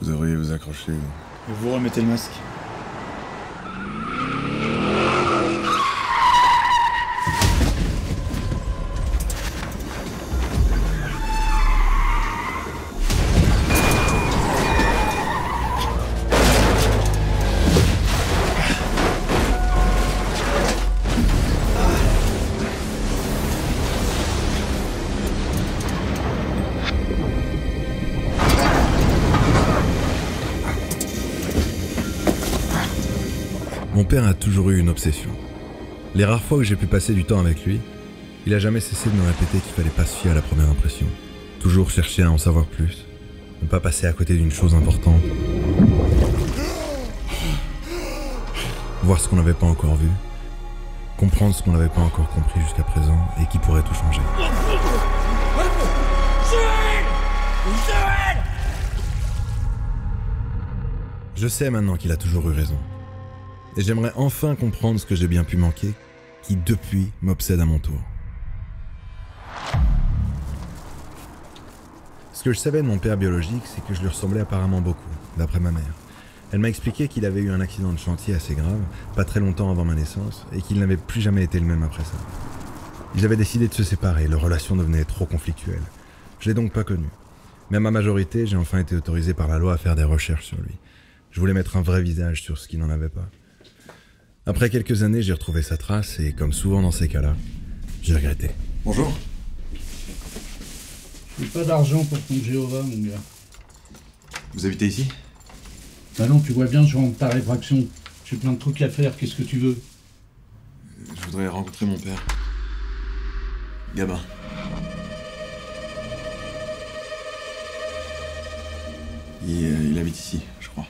Vous devriez vous accrocher. Et vous remettez le masque. Mon père a toujours eu une obsession. Les rares fois où j'ai pu passer du temps avec lui, il a jamais cessé de me répéter qu'il fallait pas se fier à la première impression. Toujours chercher à en savoir plus, ne pas passer à côté d'une chose importante. Voir ce qu'on n'avait pas encore vu, comprendre ce qu'on n'avait pas encore compris jusqu'à présent et qui pourrait tout changer. Je sais maintenant qu'il a toujours eu raison. Et j'aimerais enfin comprendre ce que j'ai bien pu manquer, qui depuis m'obsède à mon tour. Ce que je savais de mon père biologique, c'est que je lui ressemblais apparemment beaucoup, d'après ma mère. Elle m'a expliqué qu'il avait eu un accident de chantier assez grave, pas très longtemps avant ma naissance, et qu'il n'avait plus jamais été le même après ça. Ils avaient décidé de se séparer, leur relation devenait trop conflictuelle. Je l'ai donc pas connu. Mais à ma majorité, j'ai enfin été autorisé par la loi à faire des recherches sur lui. Je voulais mettre un vrai visage sur ce qui n'en avait pas. Après quelques années, j'ai retrouvé sa trace et, comme souvent dans ces cas-là, j'ai regretté. Bonjour. J'ai pas d'argent pour ton Jéhovah, mon gars. Vous habitez ici? Bah non, tu vois bien, je rentre ta réfraction. J'ai plein de trucs à faire, qu'est-ce que tu veux? Je voudrais rencontrer mon père. Gabin. Il habite ici, je crois.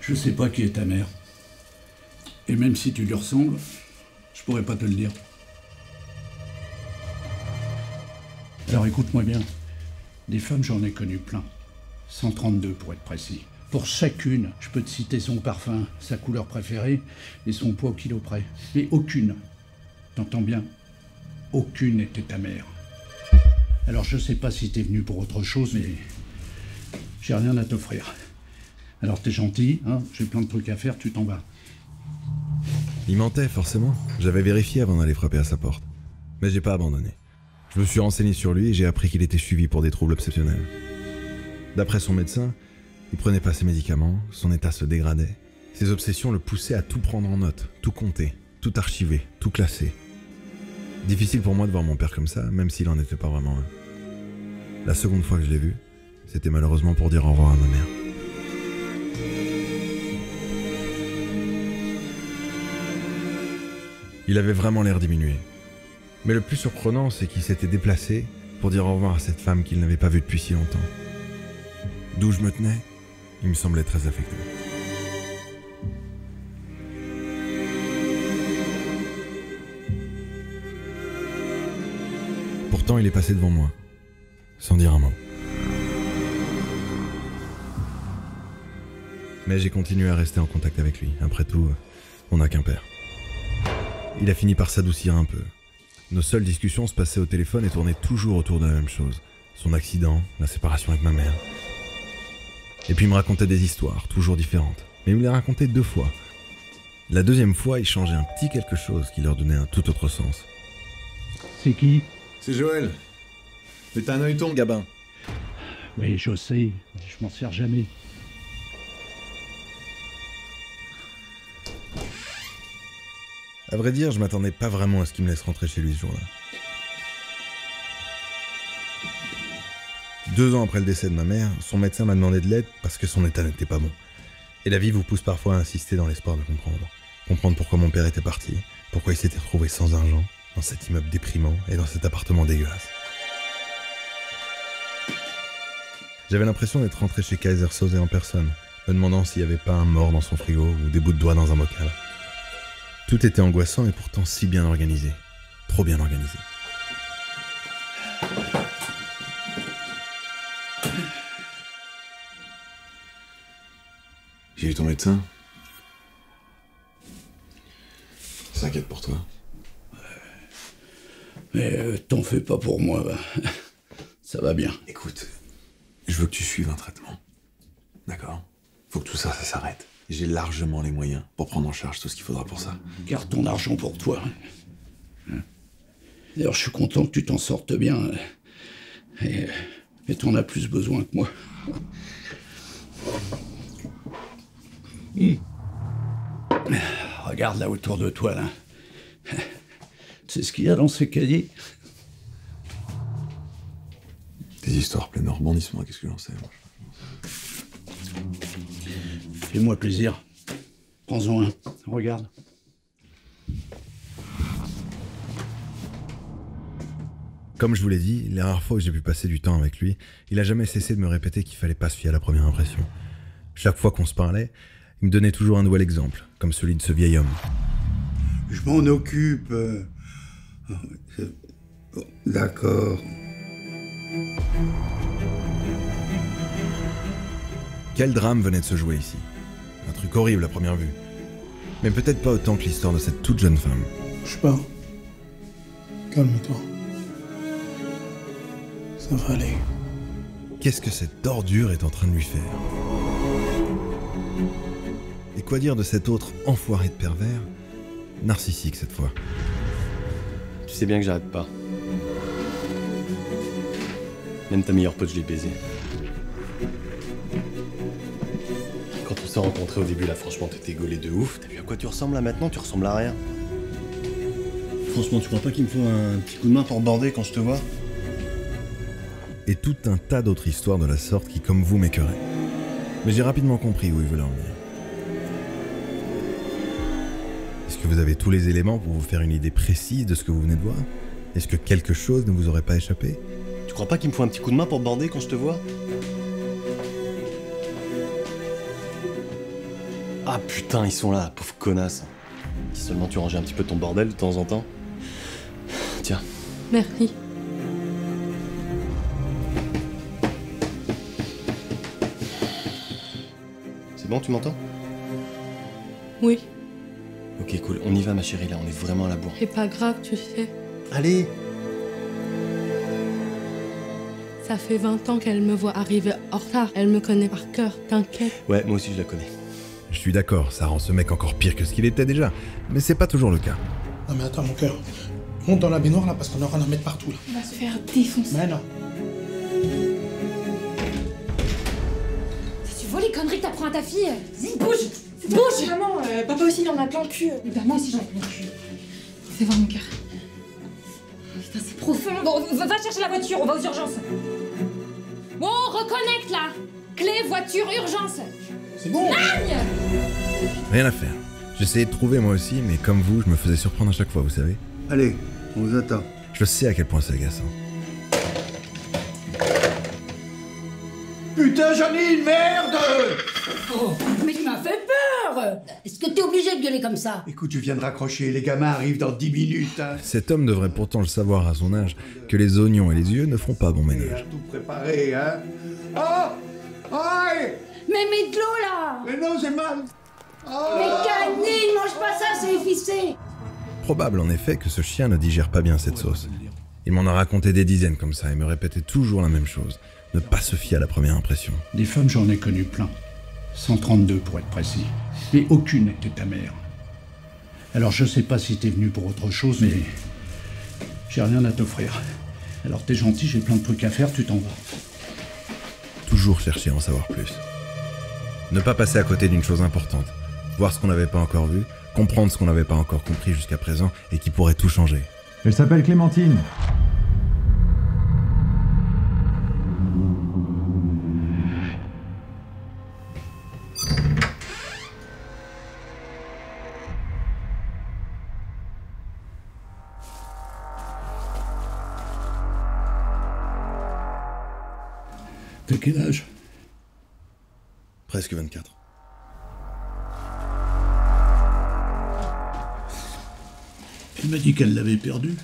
Je sais pas qui est ta mère. Et même si tu lui ressembles, je pourrais pas te le dire. Alors écoute-moi bien. Des femmes, j'en ai connu plein. 132 pour être précis. Pour chacune, je peux te citer son parfum, sa couleur préférée et son poids au kilo près. Mais aucune, t'entends bien, aucune n'était ta mère. Alors je sais pas si t'es venu pour autre chose, mais j'ai rien à t'offrir. Alors t'es gentil, hein, j'ai plein de trucs à faire, tu t'en vas. Il mentait, forcément. J'avais vérifié avant d'aller frapper à sa porte. Mais j'ai pas abandonné. Je me suis renseigné sur lui et j'ai appris qu'il était suivi pour des troubles obsessionnels. D'après son médecin, il prenait pas ses médicaments, son état se dégradait. Ses obsessions le poussaient à tout prendre en note, tout compter, tout archiver, tout classer. Difficile pour moi de voir mon père comme ça, même s'il en était pas vraiment un. La seconde fois que je l'ai vu, c'était malheureusement pour dire au revoir à ma mère. Il avait vraiment l'air diminué. Mais le plus surprenant, c'est qu'il s'était déplacé pour dire au revoir à cette femme qu'il n'avait pas vue depuis si longtemps. D'où je me tenais, il me semblait très affecté. Pourtant, il est passé devant moi, sans dire un mot. Mais j'ai continué à rester en contact avec lui. Après tout, on n'a qu'un père. Il a fini par s'adoucir un peu. Nos seules discussions se passaient au téléphone et tournaient toujours autour de la même chose. Son accident, la séparation avec ma mère. Et puis il me racontait des histoires, toujours différentes. Mais il me les racontait 2 fois. La deuxième fois, il changeait un petit quelque chose qui leur donnait un tout autre sens. C'est qui? C'est Joël. Mais t'as un œilleton, Gabin. Oui, je sais, je m'en sers jamais. À vrai dire, je m'attendais pas vraiment à ce qu'il me laisse rentrer chez lui ce jour-là. 2 ans après le décès de ma mère, son médecin m'a demandé de l'aide parce que son état n'était pas bon. Et la vie vous pousse parfois à insister dans l'espoir de comprendre. Comprendre pourquoi mon père était parti, pourquoi il s'était retrouvé sans argent, dans cet immeuble déprimant et dans cet appartement dégueulasse. J'avais l'impression d'être rentré chez Kaiser Soze en personne, me demandant s'il n'y avait pas un mort dans son frigo ou des bouts de doigts dans un bocal. Tout était angoissant et pourtant si bien organisé. Trop bien organisé. J'ai eu ton médecin. Il s'inquiète pour toi. Mais t'en fais pas pour moi, ça va bien. Écoute, Je veux que tu suives un traitement. D'accord? Faut que tout ça s'arrête. J'ai largement les moyens pour prendre en charge tout ce qu'il faudra pour ça. Garde ton argent pour toi. D'ailleurs, je suis content que tu t'en sortes bien. Et t'en as plus besoin que moi. Regarde là autour de toi, là. Tu sais ce qu'il y a dans ces cahiers? Des histoires pleines de rebondissements, qu'est-ce que j'en sais, moi. Fais-moi plaisir. Prends-en un. Regarde. Comme je vous l'ai dit, les rares fois où j'ai pu passer du temps avec lui, il a jamais cessé de me répéter qu'il fallait pas se fier à la première impression. Chaque fois qu'on se parlait, il me donnait toujours un nouvel exemple, comme celui de ce vieil homme. Je m'en occupe. D'accord. Quel drame venait de se jouer ici? Un truc horrible à première vue. Mais peut-être pas autant que l'histoire de cette toute jeune femme. Je pars. Calme-toi. Ça va aller. Qu'est-ce que cette ordure est en train de lui faire? Et quoi dire de cet autre enfoiré de pervers? Narcissique cette fois. Tu sais bien que j'arrête pas. Même ta meilleure pote, je l'ai baisé. Quand on s'est rencontrés au début, là, franchement, t'étais gaulé de ouf. T'as vu à quoi tu ressembles là maintenant? Tu ressembles à rien. Franchement, tu crois pas qu'il me faut un petit coup de main pour border quand je te vois? Et tout un tas d'autres histoires de la sorte qui, comme vous, m'écœuraient. Mais j'ai rapidement compris où il voulait en venir. Est-ce que vous avez tous les éléments pour vous faire une idée précise de ce que vous venez de voir? Est-ce que quelque chose ne vous aurait pas échappé? Tu crois pas qu'il me faut un petit coup de main pour border quand je te vois? Ah putain, ils sont là, pauvre connasse. Si seulement tu rangeais un petit peu ton bordel de temps en temps. Tiens. Merci. C'est bon, tu m'entends? Oui, Ok, cool. On y va, ma chérie, là. On est vraiment à la bourre. c'est pas grave, tu sais. Allez! Ça fait 20 ans qu'elle me voit arriver en retard. Elle me connaît par cœur, t'inquiète. Ouais, moi aussi, je la connais. Je suis d'accord, ça rend ce mec encore pire que ce qu'il était déjà. Mais c'est pas toujours le cas. Non mais attends mon cœur. Monte dans la baignoire là parce qu'on aura à la mettre partout là. On va se faire défoncer. Mais non. Tu vois les conneries que t'apprends à ta fille? Vas-y, bouge! Bouge! Maman, papa aussi il en a plein le cul. Bah moi aussi j'en ai plein le cul. Fais voir mon cœur. Putain, c'est profond. Bon, va chercher la voiture, on va aux urgences. Bon, reconnecte là! Clé, voiture, urgence! C'est bon. Agne! Rien à faire. J'essayais de trouver moi aussi, mais comme vous, je me faisais surprendre à chaque fois, vous savez. Allez, on vous attend. Je sais à quel point c'est agaçant. Putain, Janine, merde! Mais tu m'as fait peur! Est-ce que t'es obligé de gueuler comme ça? Écoute, je viens de raccrocher, les gamins arrivent dans 10 minutes. Hein. Cet homme devrait pourtant le savoir à son âge, que les oignons et les yeux ne font pas bon ménage. Tout préparé, hein? Ah! Aïe! Mais mets de l'eau là! Mais non, j'ai mal! Mais Camille, mange pas ça, c'est effacé! Probable en effet que ce chien ne digère pas bien cette sauce. Il m'en a raconté des dizaines comme ça et me répétait toujours la même chose. Ne pas se fier à la première impression. Des femmes, j'en ai connu plein. 132 pour être précis. Mais aucune n'était ta mère. Alors je sais pas si t'es venu pour autre chose, mais j'ai rien à t'offrir. Alors t'es gentil, j'ai plein de trucs à faire, tu t'en vas. Toujours chercher à en savoir plus. Ne pas passer à côté d'une chose importante. Voir ce qu'on n'avait pas encore vu, comprendre ce qu'on n'avait pas encore compris jusqu'à présent et qui pourrait tout changer. Elle s'appelle Clémentine. T'as quel âge? Presque 24. Elle m'a dit qu'elle l'avait perdu.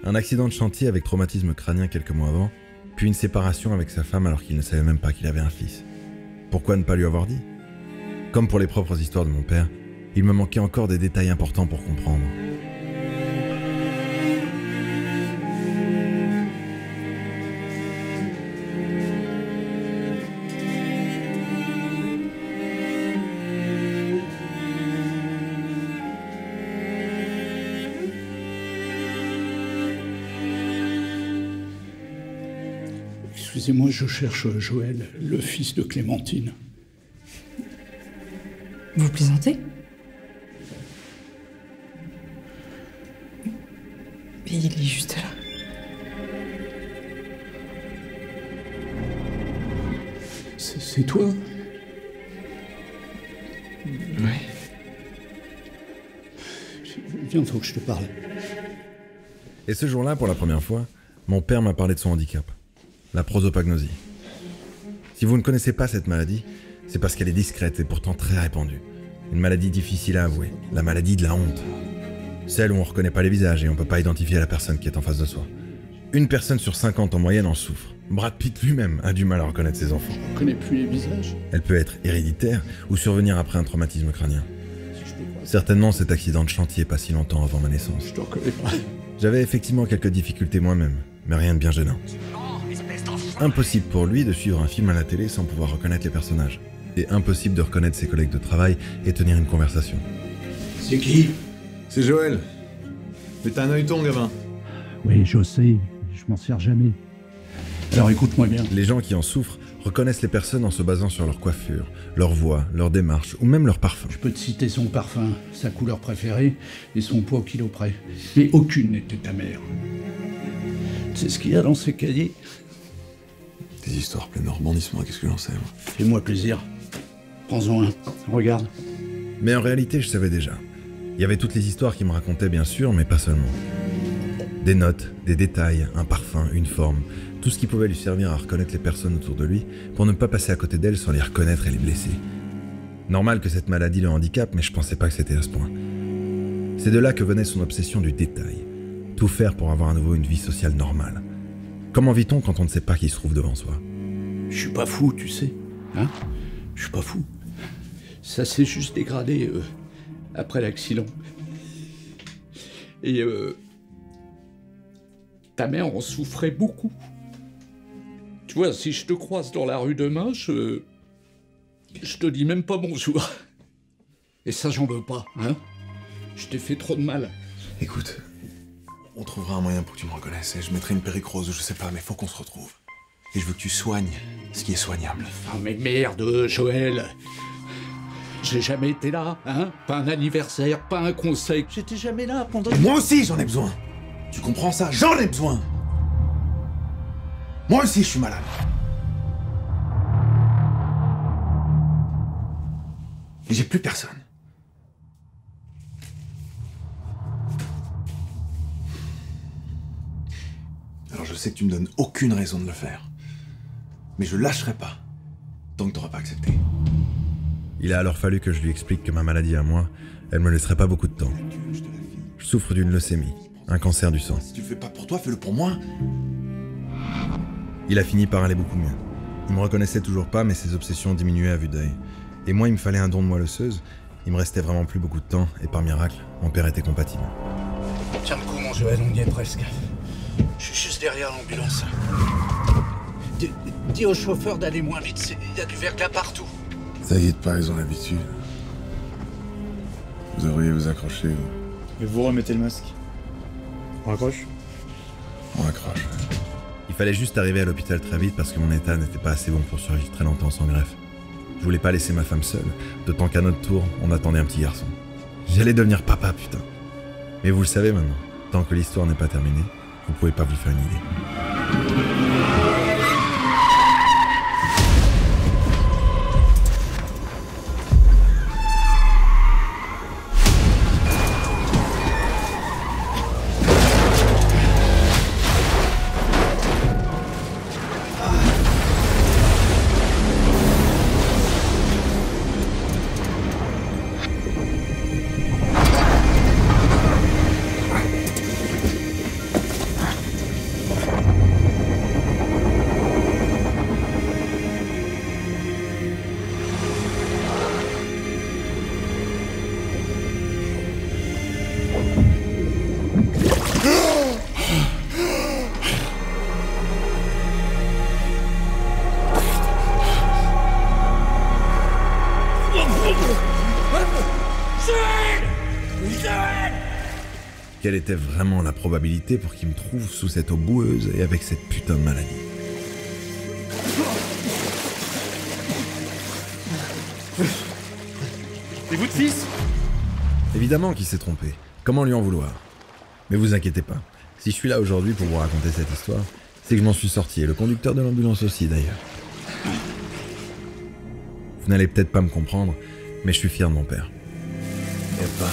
Un accident de chantier avec traumatisme crânien quelques mois avant, puis une séparation avec sa femme alors qu'il ne savait même pas qu'il avait un fils. Pourquoi ne pas lui avoir dit? Comme pour les propres histoires de mon père, Il me manquait encore des détails importants pour comprendre. Excusez-moi, je cherche Joël, le fils de Clémentine. Vous plaisantez? Mais il est juste là. C'est toi? Ouais. Viens, faut que je te parle. Et ce jour-là, pour la première fois, mon père m'a parlé de son handicap, la prosopagnosie. Si vous ne connaissez pas cette maladie, c'est parce qu'elle est discrète et pourtant très répandue. Une maladie difficile à avouer, la maladie de la honte. Celle où on ne reconnaît pas les visages et on ne peut pas identifier la personne qui est en face de soi. Une personne sur 50 en moyenne en souffre. Brad Pitt lui-même a du mal à reconnaître ses enfants. Je ne reconnais plus les visages. Elle peut être héréditaire ou survenir après un traumatisme crânien. Certainement cet accident de chantier pas si longtemps avant ma naissance. Je te reconnais pas. J'avais effectivement quelques difficultés moi-même, mais rien de bien gênant. Impossible pour lui de suivre un film à la télé sans pouvoir reconnaître les personnages. Et impossible de reconnaître ses collègues de travail et tenir une conversation. C'est qui? C'est Joël. Mais t'as un œilleton, gamin. Oui, je sais, je m'en sers jamais. Alors écoute-moi bien. Les gens qui en souffrent reconnaissent les personnes en se basant sur leur coiffure, leur voix, leur démarche ou même leur parfum. Je peux te citer son parfum, sa couleur préférée et son poids au kilo près. Mais aucune n'était ta mère. Tu sais ce qu'il y a dans ces cahiers? Des histoires pleines de rebondissements, qu'est-ce que j'en sais, moi? Fais-moi plaisir. Prends-en un, regarde. Mais en réalité, je savais déjà. Il y avait toutes les histoires qu'il me racontait, bien sûr, mais pas seulement. Des notes, des détails, un parfum, une forme, tout ce qui pouvait lui servir à reconnaître les personnes autour de lui pour ne pas passer à côté d'elles sans les reconnaître et les blesser. Normal que cette maladie le handicape, mais je pensais pas que c'était à ce point. C'est de là que venait son obsession du détail. Tout faire pour avoir à nouveau une vie sociale normale. Comment vit-on quand on ne sait pas qui se trouve devant soi? Je suis pas fou, tu sais. Hein? Je suis pas fou. Ça s'est juste dégradé après l'accident. Et ta mère en souffrait beaucoup. Tu vois, si je te croise dans la rue demain, je te dis même pas bonjour. Et ça, j'en veux pas, hein? Je t'ai fait trop de mal. Écoute, on trouvera un moyen pour que tu me reconnaisses et je mettrai une perruque rose, je sais pas, mais faut qu'on se retrouve. Et je veux que tu soignes ce qui est soignable. Ah mais merde, Joël. J'ai jamais été là, hein? Pas un anniversaire, pas un conseil. J'étais jamais là pendant... Moi aussi, j'en ai besoin. Tu comprends ça? J'en ai besoin. Moi aussi, je suis malade. Et j'ai plus personne. Alors je sais que tu me donnes aucune raison de le faire. Mais je lâcherai pas tant que t'auras pas accepté. Il a alors fallu que je lui explique que ma maladie à moi, elle me laisserait pas beaucoup de temps. Je souffre d'une leucémie, un cancer du sang. Si tu le fais pas pour toi, fais-le pour moi. Il a fini par aller beaucoup mieux. Il me reconnaissait toujours pas, mais ses obsessions diminuaient à vue d'œil. Et moi, il me fallait un don de moelle osseuse. Il me restait vraiment plus beaucoup de temps, et par miracle, mon père était compatible. Tiens le coup, mon Joël, on y est presque. Je suis juste derrière l'ambulance. Dis au chauffeur d'aller moins vite, il y a du verglas partout. T'inquiète pas, ils ont l'habitude. Vous devriez vous accrocher. Et vous remettez le masque. On raccroche? On accroche. Il fallait juste arriver à l'hôpital très vite parce que mon état n'était pas assez bon pour survivre très longtemps sans greffe. Je voulais pas laisser ma femme seule, d'autant qu'à notre tour, on attendait un petit garçon. J'allais devenir papa, putain. Mais vous le savez maintenant, tant que l'histoire n'est pas terminée, vous pouvez pas vous faire une idée. Quelle était vraiment la probabilité pour qu'il me trouve sous cette eau boueuse et avec cette putain de maladie? C'est votre fils? Évidemment qu'il s'est trompé. Comment lui en vouloir? Mais vous inquiétez pas. Si je suis là aujourd'hui pour vous raconter cette histoire, c'est que je m'en suis sorti, et le conducteur de l'ambulance aussi d'ailleurs. Vous n'allez peut-être pas me comprendre, mais je suis fier de mon père. Et pas.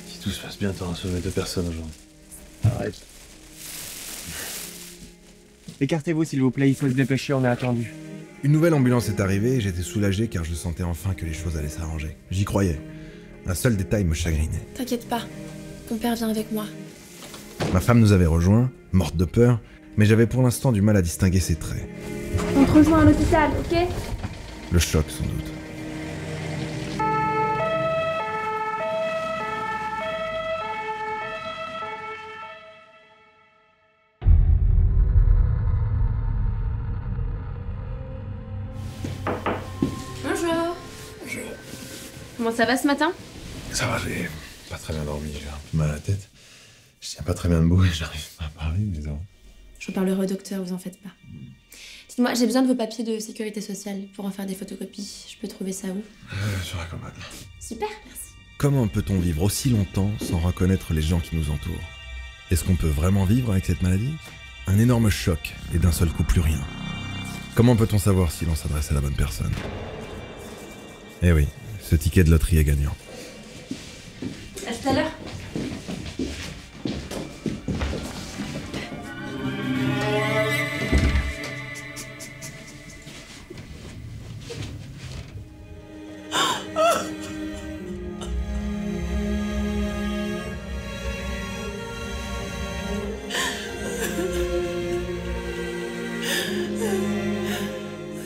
Si tout se passe bien, t'auras sauvé 2 personnes aujourd'hui. Arrête. Écartez-vous s'il vous plaît, il faut se dépêcher, on est attendu. Une nouvelle ambulance est arrivée et j'étais soulagé car je sentais enfin que les choses allaient s'arranger. J'y croyais. Un seul détail me chagrinait. T'inquiète pas, ton père vient avec moi. Ma femme nous avait rejoints, morte de peur, mais j'avais pour l'instant du mal à distinguer ses traits. On te rejoint à l'hôpital, ok? Le choc sans doute. Bonjour. Comment ça va ce matin? Ça va, j'ai pas très bien dormi, j'ai un peu mal à la tête. Je tiens pas très bien debout et j'arrive pas à parler, mais ça va. Je parlerai au docteur, vous en faites pas. Dites-moi, j'ai besoin de vos papiers de sécurité sociale pour en faire des photocopies. Je peux trouver ça où? Sur la commode. Super, merci. Comment peut-on vivre aussi longtemps sans reconnaître les gens qui nous entourent? Est-ce qu'on peut vraiment vivre avec cette maladie? Un énorme choc et d'un seul coup plus rien. Comment peut-on savoir si l'on s'adresse à la bonne personne? Eh oui, ce ticket de loterie est gagnant. À tout à l'heure.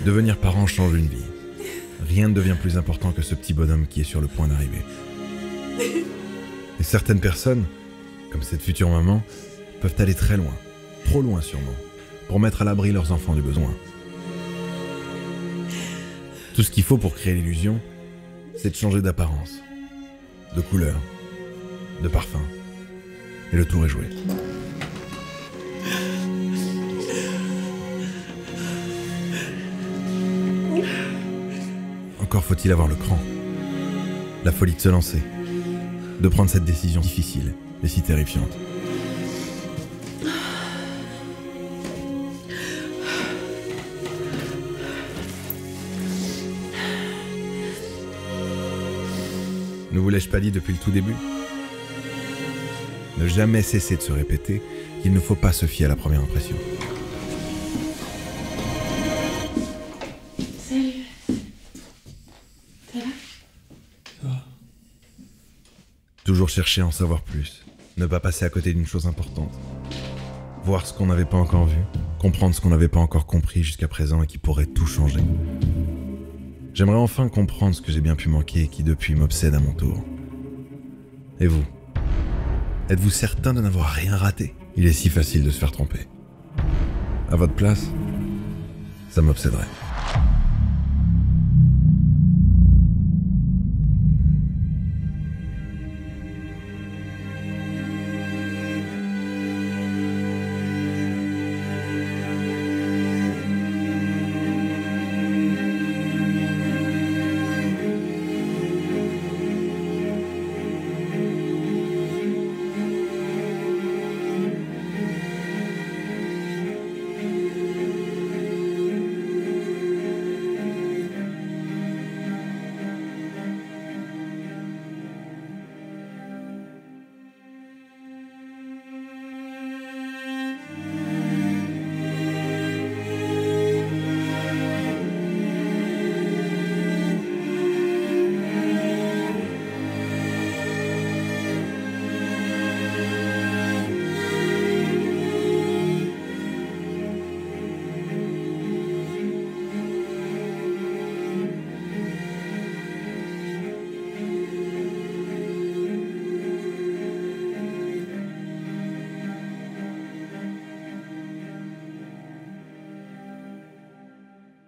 Devenir parent change une vie. Rien ne devient plus important que ce petit bonhomme qui est sur le point d'arriver. Et certaines personnes, comme cette future maman, peuvent aller très loin, trop loin sûrement, pour mettre à l'abri leurs enfants du besoin. Tout ce qu'il faut pour créer l'illusion, c'est de changer d'apparence, de couleur, de parfum, et le tour est joué. Encore faut-il avoir le cran, la folie de se lancer, de prendre cette décision difficile et si terrifiante. Ne vous l'ai-je pas dit depuis le tout début? Ne jamais cesser de se répéter qu'il ne faut pas se fier à la première impression. Salut. T'es là? Ça va. Toujours chercher à en savoir plus, ne pas passer à côté d'une chose importante. Voir ce qu'on n'avait pas encore vu, comprendre ce qu'on n'avait pas encore compris jusqu'à présent et qui pourrait tout changer. J'aimerais enfin comprendre ce que j'ai bien pu manquer et qui depuis m'obsède à mon tour. Et vous? Êtes-vous certain de n'avoir rien raté? Il est si facile de se faire tromper. À votre place, ça m'obséderait.